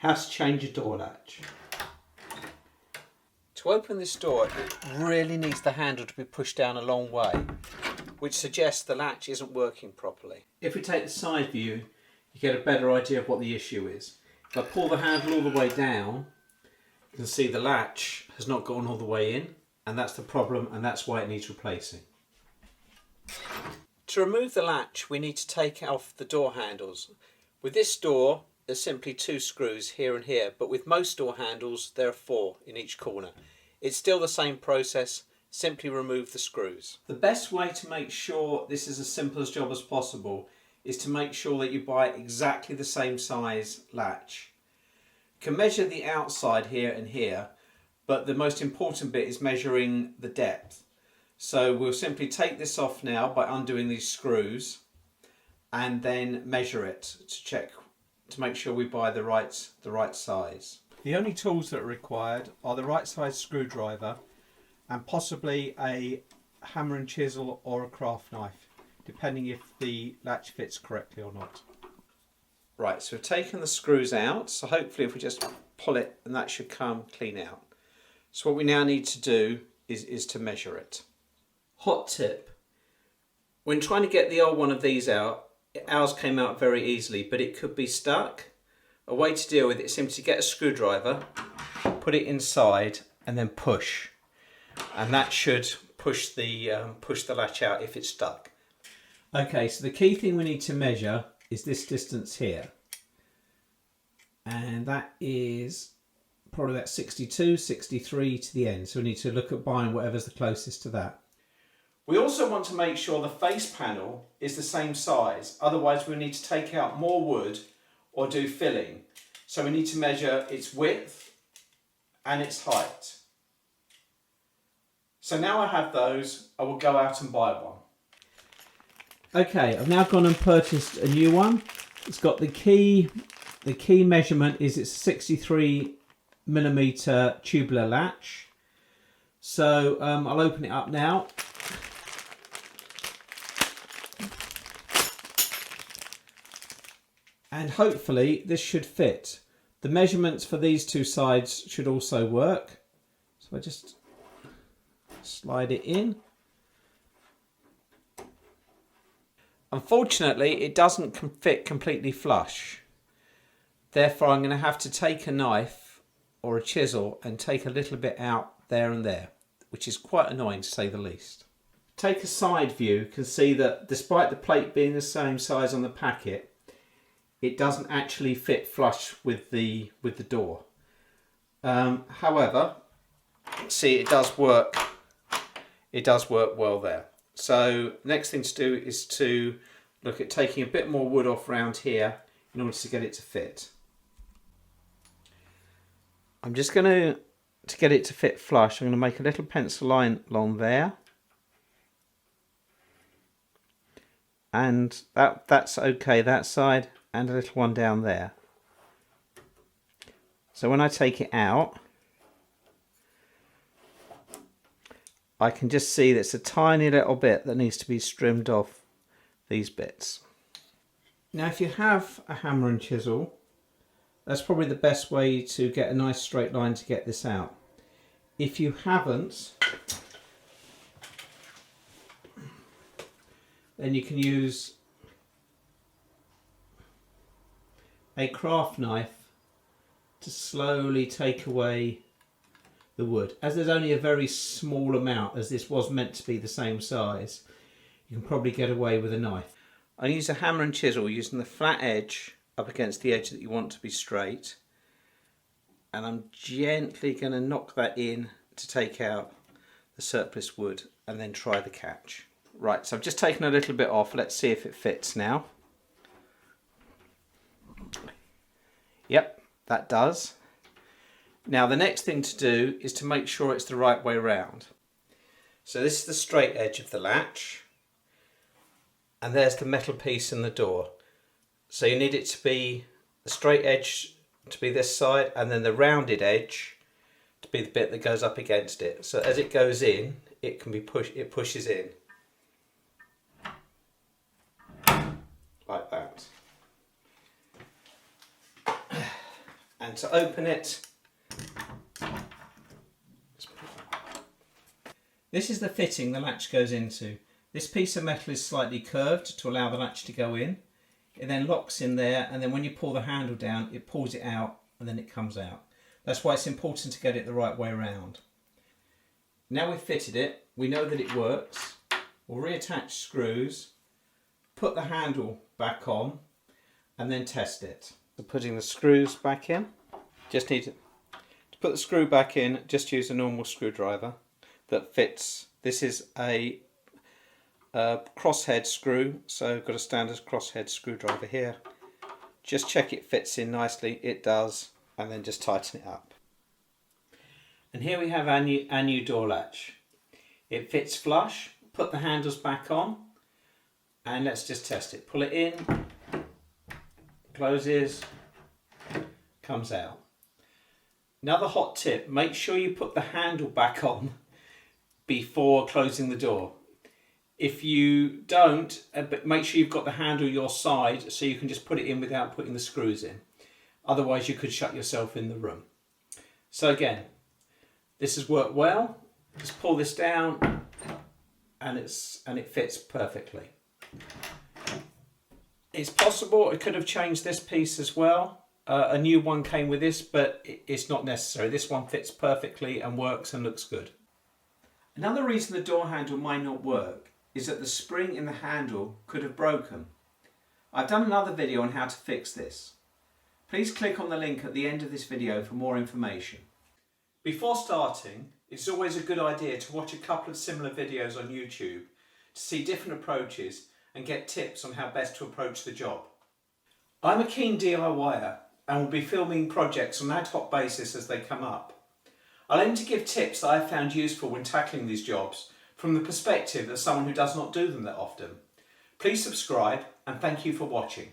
How to change a door latch. To open this door, it really needs the handle to be pushed down a long way, which suggests the latch isn't working properly. If we take the side view, you get a better idea of what the issue is. If I pull the handle all the way down, you can see the latch has not gone all the way in, and that's the problem, and that's why it needs replacing. To remove the latch, we need to take off the door handles. With this door, there's simply 2 screws here and here, but with most door handles, there are 4 in each corner. It's still the same process, simply remove the screws. The best way to make sure this is as simple a job as possible is to make sure that you buy exactly the same size latch. You can measure the outside here and here, but the most important bit is measuring the depth. So we'll simply take this off now by undoing these screws and then measure it to check to make sure we buy the right size. The only tools that are required are the right size screwdriver and possibly a hammer and chisel or a craft knife, depending if the latch fits correctly or not. Right, so we've taken the screws out, so hopefully if we just pull it, and that should come clean out. So what we now need to do is to measure it. Hot tip: when trying to get the old one of these out, ours came out very easily, but it could be stuck. A way to deal with it is simply to get a screwdriver, put it inside, and then push, and that should push the latch out if it's stuck. Okay, so the key thing we need to measure is this distance here, and that is probably about 62, 63 to the end. So we need to look at buying whatever's the closest to that. We also want to make sure the face panel is the same size, otherwise we need to take out more wood or do filling. So we need to measure its width and its height. So now I have those, I will go out and buy one. Okay, I've now gone and purchased a new one. It's got the key measurement is it's a 63mm tubular latch. So I'll open it up now. And hopefully this should fit. The measurements for these 2 sides should also work. So I just slide it in. Unfortunately, it doesn't fit completely flush. Therefore, I'm going to have to take a knife or a chisel and take a little bit out there and there, which is quite annoying to say the least. Take a side view, you can see that despite the plate being the same size on the packet, it doesn't actually fit flush with the door. However, see, it does work. It does work well there. So next thing to do is to look at taking a bit more wood off around here in order to get it to fit. I'm just going to get it to fit flush, I'm going to make a little pencil line along there. And that's okay, that side, and a little one down there. So when I take it out, I can just see there's a tiny little bit that needs to be trimmed off these bits. Now if you have a hammer and chisel, that's probably the best way to get a nice straight line to get this out. If you haven't, then you can use a craft knife to slowly take away the wood. As there's only a very small amount, as this was meant to be the same size, you can probably get away with a knife. I use a hammer and chisel using the flat edge up against the edge that you want to be straight, and I'm gently going to knock that in to take out the surplus wood and then try the catch. Right, so I've just taken a little bit off. Let's see if it fits now. Yep, that does. Now the next thing to do is to make sure it's the right way round. So this is the straight edge of the latch, and there's the metal piece in the door. So you need it to be the straight edge to be this side, and then the rounded edge to be the bit that goes up against it. So as it goes in, it can be it pushes in. Like that. And to open it, this is the fitting the latch goes into. This piece of metal is slightly curved to allow the latch to go in. It then locks in there, and then when you pull the handle down, it pulls it out and then it comes out. That's why it's important to get it the right way around. Now we've fitted it, we know that it works. We'll reattach screws, put the handle back on, and then test it. So putting the screws back in, just need to put the screw back in, just use a normal screwdriver that fits. This is a crosshead screw, so I've got a standard crosshead screwdriver here. Just check it fits in nicely, it does, and then just tighten it up. And here we have our new door latch. It fits flush. Put the handles back on, and let's just test it. Pull it in, closes, comes out. Another hot tip, make sure you put the handle back on before closing the door. If you don't, but make sure you've got the handle your side so you can just put it in without putting the screws in. Otherwise you could shut yourself in the room. So again, this has worked well. Just pull this down and it fits perfectly. It's possible it could have changed this piece as well. A new one came with this, but it's not necessary. This one fits perfectly and works and looks good. Another reason the door handle might not work is that the spring in the handle could have broken. I've done another video on how to fix this. Please click on the link at the end of this video for more information. Before starting, it's always a good idea to watch a couple of similar videos on YouTube to see different approaches and get tips on how best to approach the job. I'm a keen DIYer and will be filming projects on an ad hoc basis as they come up. I'll aim to give tips that I've found useful when tackling these jobs from the perspective of someone who does not do them that often. Please subscribe and thank you for watching.